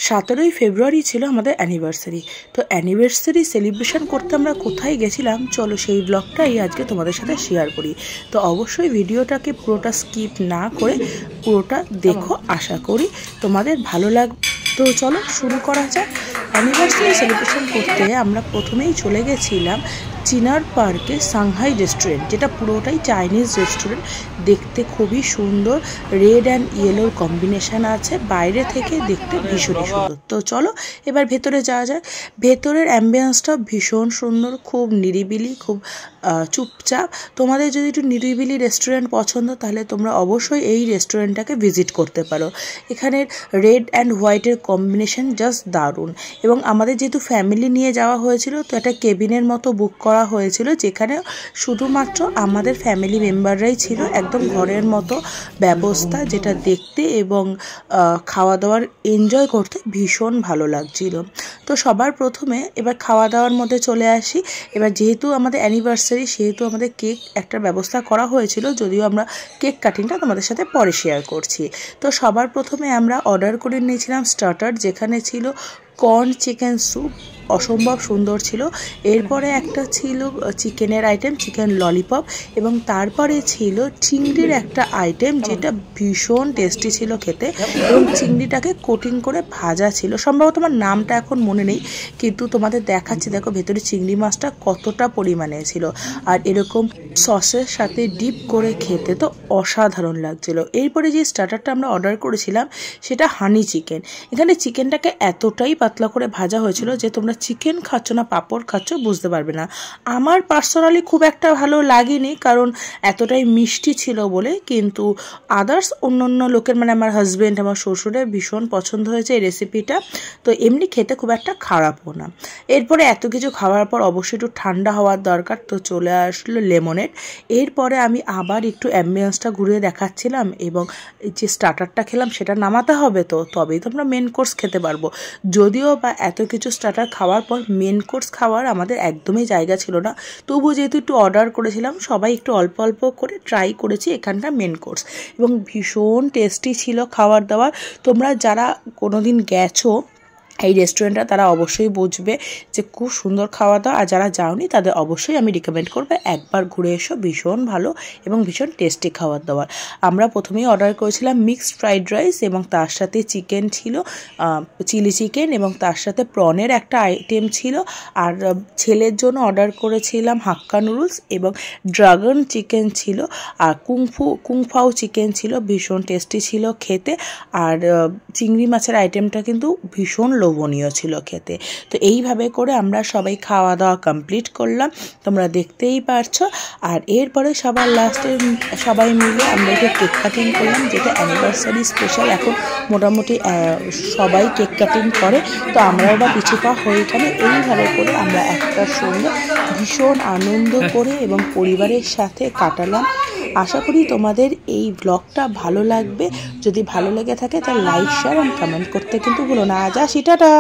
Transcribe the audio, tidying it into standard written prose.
17ই ফেব্রুয়ারি ছিল আমাদের অ্যানিভার্সারি। তো অ্যানিভার্সারি সেলিব্রেশন করতে আমরা কোথায় গেছিলাম, চলো সেই ব্লগটাই আজকে তোমাদের সাথে শেয়ার করি। তো অবশ্যই ভিডিওটাকে পুরোটা স্কিপ না করে পুরোটা দেখো, আশা করি তোমাদের ভালো লাগবে। তো চলো শুরু করা যাক। অ্যানিভার্সারি সেলিব্রেশন করতে আমরা প্রথমেই চলে গেছিলাম চিনার পার্কে সাংহাই রেস্টুরেন্ট, যেটা পুরোটাই চাইনিজ রেস্টুরেন্ট। দেখতে খুবই সুন্দর, রেড অ্যান্ড ইয়েলোর কম্বিনেশান আছে, বাইরে থেকে দেখতে ভীষণই সুন্দর। তো চলো এবার ভেতরে যাওয়া যাক। ভেতরের অ্যাম্বিয়েন্সটা ভীষণ সুন্দর, খুব নিরিবিলি, খুব চুপচাপ। তোমাদের যদি একটু নিরিবিলি রেস্টুরেন্ট পছন্দ তাহলে তোমরা অবশ্যই এই রেস্টুরেন্টটাকে ভিজিট করতে পারো। এখানের রেড অ্যান্ড হোয়াইটের কম্বিনেশন জাস্ট দারুণ। এবং আমাদের যেহেতু ফ্যামিলি নিয়ে যাওয়া হয়েছিল, তো একটা কেবিনের মতো বুক করা হয়েছিল, যেখানে শুধুমাত্র আমাদের ফ্যামিলি মেম্বাররাই ছিল। একদম ঘরের মতো ব্যবস্থা, যেটা দেখতে এবং খাওয়া দাওয়ার এনজয় করতে ভীষণ ভালো লাগছিল। তো সবার প্রথমে এবার খাওয়া দাওয়ার মধ্যে চলে আসি। এবার যেহেতু আমাদের অ্যানিভার্সারি, সেহেতু আমাদের কেক একটা ব্যবস্থা করা হয়েছিল, যদিও আমরা কেক কাটিংটা তোমাদের সাথে পরে শেয়ার করছি। তো সবার প্রথমে আমরা অর্ডার করে নিয়েছিলাম স্টার্টার, যেখানে ছিল কর্ন চিকেন স্যুপ, অসম্ভব সুন্দর ছিল। এরপরে একটা ছিল চিকেনের আইটেম, চিকেন ললিপপ, এবং তারপরে ছিল চিংড়ির একটা আইটেম, যেটা ভীষণ টেস্টি ছিল খেতে, এবং চিংড়িটাকে কোটিং করে ভাজা ছিল। সম্ভবত আমার নামটা এখন মনে নেই, কিন্তু তোমাদের দেখাচ্ছি। দেখো ভেতরে চিংড়ি মাছটা কতটা পরিমাণে ছিল, আর এরকম সসের সাথে ডিপ করে খেতে তো অসাধারণ লাগছিল। এরপরে যে স্টার্টারটা আমরা অর্ডার করেছিলাম সেটা হানি চিকেন। এখানে চিকেনটাকে এতটাই পাতলা করে ভাজা হয়েছিল যে তোমরা চিকেন খাচ্ছ না পাঁপড় খাচ্ছ বুঝতে পারবে না। আমার পার্সোনালি খুব একটা ভালো লাগেনি, কারণ এতটাই মিষ্টি ছিল বলে, কিন্তু আদার্স অন্য লোকের, মানে আমার হাজব্যান্ড, আমার শ্বশুরের ভীষণ পছন্দ হয়েছে এই রেসিপিটা। তো এমনি খেতে খুব একটা খারাপও না। এরপরে এত কিছু খাওয়ার পর অবশ্যই একটু ঠান্ডা হওয়ার দরকার, তো চলে আসলো লেমনেড। এরপরে আমি আবার একটু অ্যাম্বিয়েন্সটা ঘুরিয়ে দেখাচ্ছিলাম, এবং যে স্টার্টারটা খেলাম সেটা নামাতে হবে, তো তবেই তো আমরা মেন কোর্স খেতে পারবো। যদিও বা এত কিছু স্টার্টার খাওয়ার পর মেন কোর্স খাওয়ার আমাদের একদমই জায়গা ছিল না, তবুও যেহেতু একটু অর্ডার করেছিলাম, সবাই একটু অল্প অল্প করে ট্রাই করেছি এখানকার মেন কোর্স, এবং ভীষণ টেস্টি ছিল খাবার দাবার। তোমরা যারা কোনোদিন গেছো এই রেস্টুরেন্টটা, তারা অবশ্যই বুঝবে যে খুব সুন্দর খাওয়া দাওয়া। আর যারা যাওনি তাদের অবশ্যই আমি রিকমেন্ড করবো একবার ঘুরে এসো, ভীষণ ভালো এবং ভীষণ টেস্টি খাবার দাবার। আমরা প্রথমেই অর্ডার করেছিলাম মিক্সড ফ্রাইড রাইস, এবং তার সাথে চিকেন ছিল, চিলি চিকেন, এবং তার সাথে প্রনের একটা আইটেম ছিল। আর ছেলের জন্য অর্ডার করেছিলাম হাক্কা নুডলস, এবং ড্রাগন চিকেন ছিল, আর কুংফাও চিকেন ছিল, ভীষণ টেস্টি ছিল খেতে। আর চিংড়ি মাছের আইটেমটা কিন্তু ভীষণ লোভনীয় ছিল খেতে। তো এইভাবে করে আমরা সবাই খাওয়া দাওয়া কমপ্লিট করলাম, তোমরা দেখতেই পারছো। আর এরপরে সবার লাস্টে সবাই মিলে আমরা একটু কেক কাটিং করলাম, যেটা অ্যানিভার্সারি স্পেশাল। এখন মোটামুটি সবাই কেক কাটিং করে, তো আমরাও বা পিছু পা হয়ে এখানে এইভাবে করে আমরা একটা সঙ্গে ভীষণ আনন্দ করে এবং পরিবারের সাথে কাটালাম। আশা করি তোমাদের এই ব্লগটা ভালো লাগবে। যদি ভালো লেগে থাকে তাহলে লাইক, শেয়ার এবং কমেন্ট করতে কিন্তু ভুলো না। আজ আসি, টাটা।